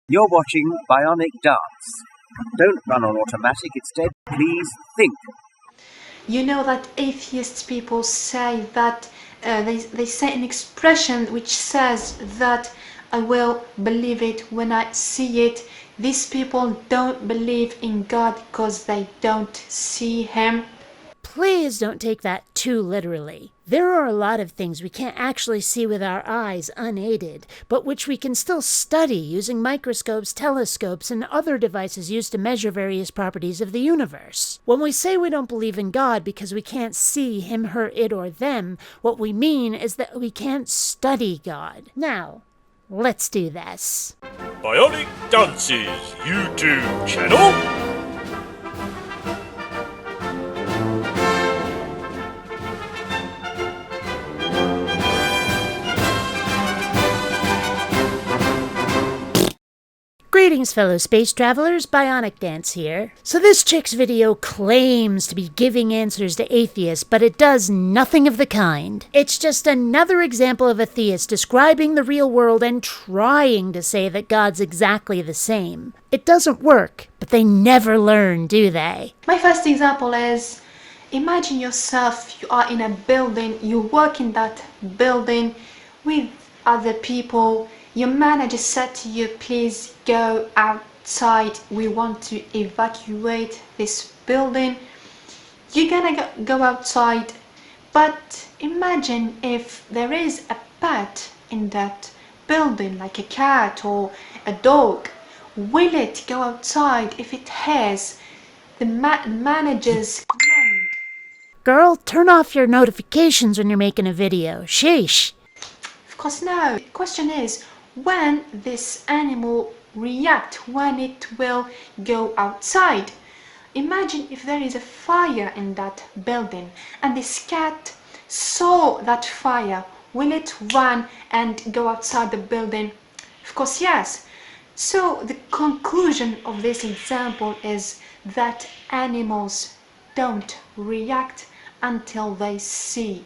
You're watching BionicDance. Don't run on automatic, instead, please think. You know that atheist people say that they say an expression which says that I will believe it when I see it. These people don't believe in God because they don't see Him. Please don't take that too literally. There are a lot of things we can't actually see with our eyes unaided, but which we can still study using microscopes, telescopes, and other devices used to measure various properties of the universe. When we say we don't believe in God because we can't see him, her, it, or them, what we mean is that we can't study God. Now, let's do this. BionicDance's YouTube channel. Greetings, fellow space travelers, BionicDance here. So this chick's video claims to be giving answers to atheists, but it does nothing of the kind. It's just another example of a theist describing the real world and trying to say that God's exactly the same. It doesn't work, but they never learn, do they? My first example is, imagine yourself, you are in a building, you work in that building with other people. Your manager said to you, please go outside, we want to evacuate this building. You're gonna go outside, but imagine if there is a pet in that building, like a cat or a dog. Will it go outside if it has the manager's command? Girl, turn off your notifications when you're making a video. Sheesh. Of course no. The question is, when this animal react, when it will go outside. Imagine if there is a fire in that building and this cat saw that fire. Will it run and go outside the building? Of course yes. So the conclusion of this example is that animals don't react until they see.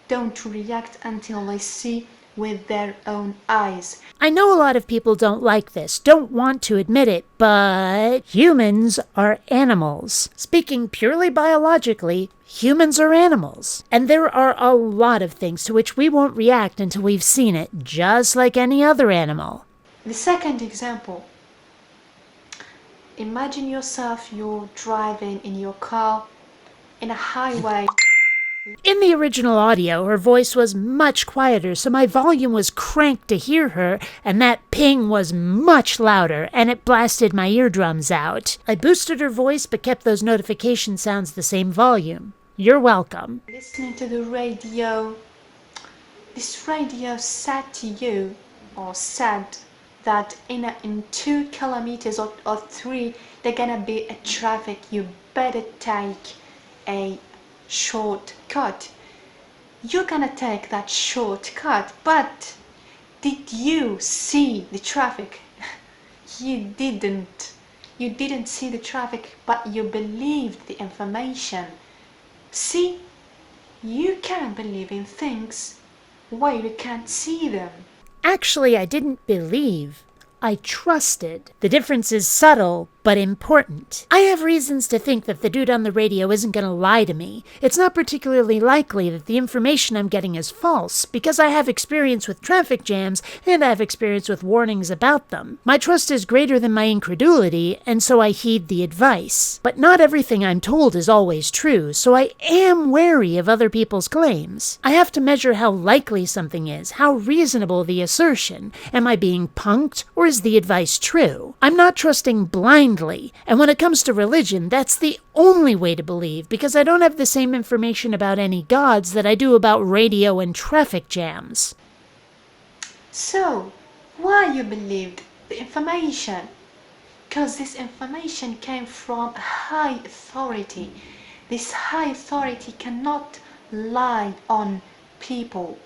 Don't react until they see with their own eyes. I know a lot of people don't like this, don't want to admit it, but humans are animals. Speaking purely biologically, humans are animals. And there are a lot of things to which we won't react until we've seen it, just like any other animal. The second example. Imagine yourself, you're driving in your car in a highway. In the original audio, her voice was much quieter, so my volume was cranked to hear her, and that ping was much louder, and it blasted my eardrums out. I boosted her voice, but kept those notification sounds the same volume. You're welcome. Listening to the radio, this radio said to you, or said, that in 2 kilometers or 3, there's gonna be a traffic, you better take a shortcut. You're gonna take that shortcut, but did you see the traffic? You didn't. You didn't see the traffic, but you believed the information. See, you can believe in things while you can't see them. Actually, I didn't believe. I trusted. The difference is subtle, but important. I have reasons to think that the dude on the radio isn't going to lie to me. It's not particularly likely that the information I'm getting is false, because I have experience with traffic jams, and I have experience with warnings about them. My trust is greater than my incredulity, and so I heed the advice. But not everything I'm told is always true, so I am wary of other people's claims. I have to measure how likely something is, how reasonable the assertion. Am I being punked, or is the advice true? I'm not trusting blindly, and when it comes to religion, that's the only way to believe, because I don't have the same information about any gods that I do about radio and traffic jams. So, why you believed the information? Because this information came from a high authority. This high authority cannot lie on people.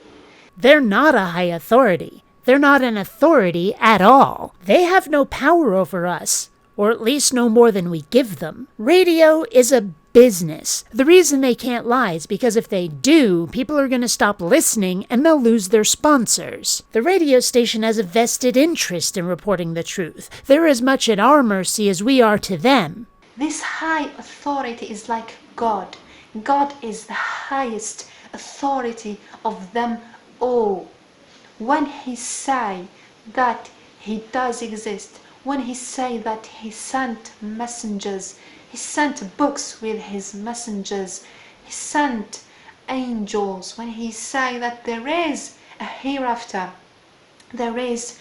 They're not a high authority. They're not an authority at all. They have no power over us, or at least no more than we give them. Radio is a business. The reason they can't lie is because if they do, people are going to stop listening and they'll lose their sponsors. The radio station has a vested interest in reporting the truth. They're as much at our mercy as we are to them. This high authority is like God. God is the highest authority of them all. When he say that he does exist, when he say that he sent messengers, he sent books with his messengers, he sent angels, when he say that there is a hereafter, there is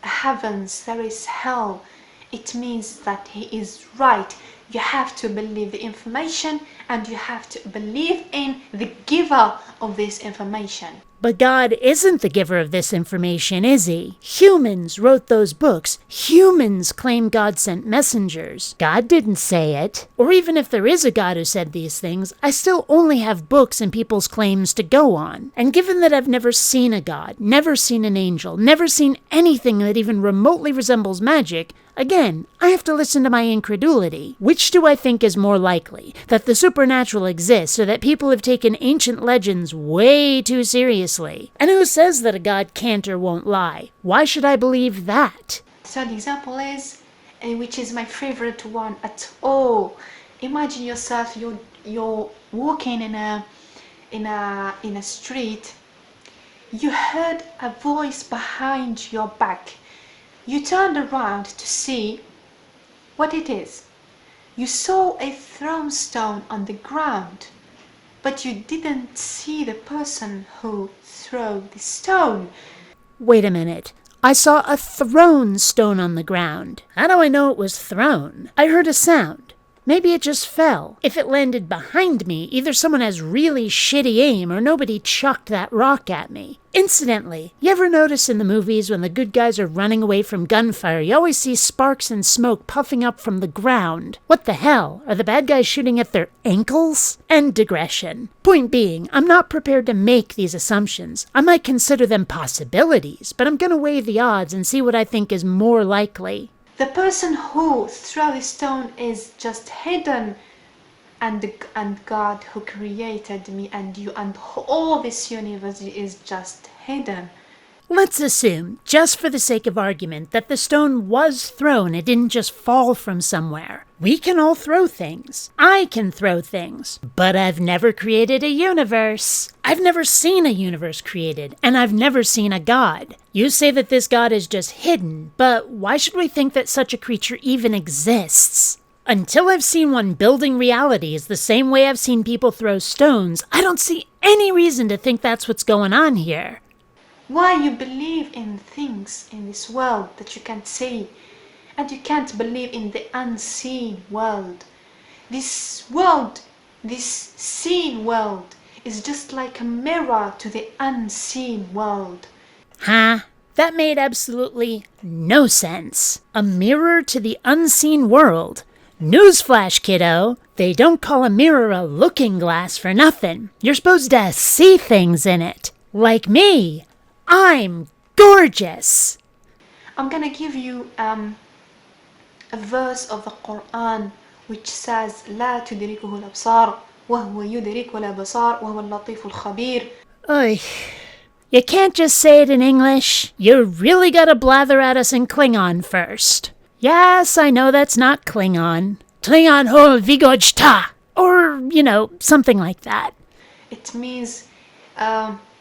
heavens, there is hell, it means that he is right. You have to believe the information and you have to believe in the giver of this information. But God isn't the giver of this information, is he? Humans wrote those books. Humans claim God sent messengers. God didn't say it. Or even if there is a God who said these things, I still only have books and people's claims to go on. And given that I've never seen a God, never seen an angel, never seen anything that even remotely resembles magic, again, I have to listen to my incredulity. Which do I think is more likely? That the supernatural exists, or that people have taken ancient legends way too seriously? And who says that a God can't or won't lie? Why should I believe that? So the example is, which is my favorite one at all. Imagine yourself, you're walking in a street. You heard a voice behind your back. You turned around to see what it is. You saw a thrown stone on the ground, but you didn't see the person who threw the stone. Wait a minute. I saw a thrown stone on the ground. How do I know it was thrown? I heard a sound. Maybe it just fell. If it landed behind me, either someone has really shitty aim or nobody chucked that rock at me. Incidentally, you ever notice in the movies when the good guys are running away from gunfire, you always see sparks and smoke puffing up from the ground? What the hell? Are the bad guys shooting at their ankles? End digression. Point being, I'm not prepared to make these assumptions. I might consider them possibilities, but I'm gonna weigh the odds and see what I think is more likely. The person who threw the stone is just hidden, and God who created me and you and all this universe is just hidden. Let's assume, just for the sake of argument, that the stone was thrown. It didn't just fall from somewhere. We can all throw things. I can throw things. But I've never created a universe. I've never seen a universe created, and I've never seen a God. You say that this God is just hidden, but why should we think that such a creature even exists? Until I've seen one building realities the same way I've seen people throw stones, I don't see any reason to think that's what's going on here. Why you believe in things in this world that you can't see, and you can't believe in the unseen world. This world, this seen world, is just like a mirror to the unseen world. Huh? That made absolutely no sense. A mirror to the unseen world. Newsflash, kiddo. They don't call a mirror a looking glass for nothing. You're supposed to see things in it. Like me. I'm gorgeous. I'm gonna give you a verse of the Quran which says لا تدركه الأبصار وهو يدرك الأبصار وهو اللطيف الخبير. Oy. You can't just say it in English. You really gotta blather at us in Klingon first. Yes, I know that's not Klingon. Klingon hol vigojta. Or, something like that. It means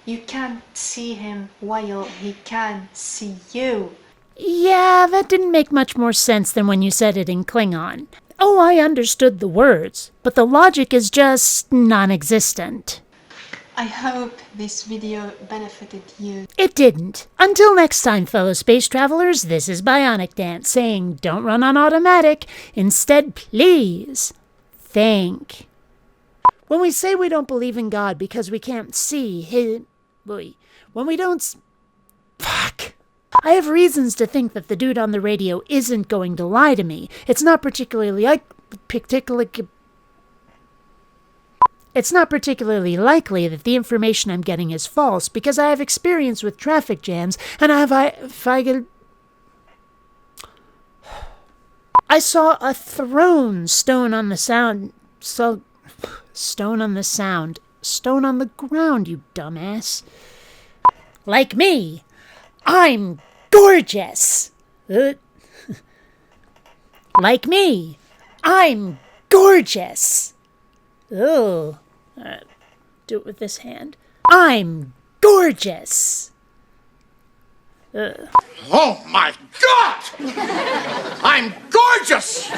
you can't see him while he can see you. Yeah, that didn't make much more sense than when you said it in Klingon. Oh, I understood the words, but the logic is just non-existent. I hope this video benefited you. It didn't. Until next time, fellow space travelers, this is BionicDance saying don't run on automatic. Instead, please think. When we say we don't believe in God because we can't see his... When we don't... Fuck. I have reasons to think that the dude on the radio isn't going to lie to me. It's not particularly likely that the information I'm getting is false because I have experience with traffic jams and I saw a thrown stone on the sound. So Stone on the sound. Stone on the ground, you dumbass. Like me, I'm gorgeous. Like me, I'm gorgeous. Oh, do it with this hand. I'm gorgeous. Oh my God! I'm gorgeous!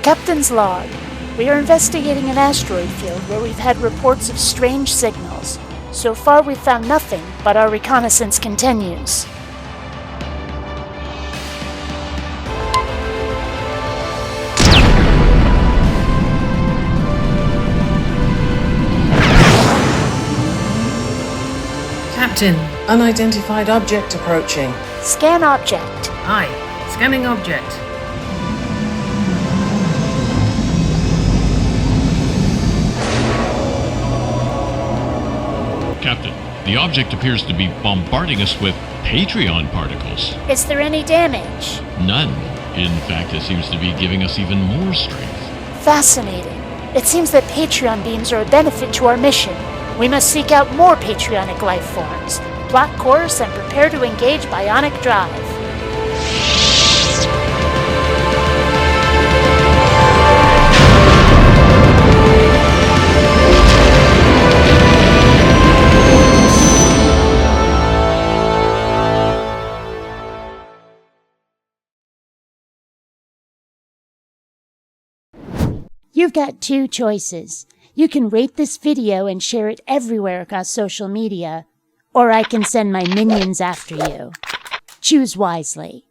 Captain's log. We are investigating an asteroid field where we've had reports of strange signals. So far we've found nothing, but our reconnaissance continues. Captain, unidentified object approaching. Scan object. Aye, scanning object. Captain, the object appears to be bombarding us with Patreon particles. Is there any damage? None. In fact, it seems to be giving us even more strength. Fascinating. It seems that Patreon beams are a benefit to our mission. We must seek out more Patreonic life forms. Plot course and prepare to engage Bionic Drive. You've got two choices. You can rate this video and share it everywhere across social media, or I can send my minions after you. Choose wisely.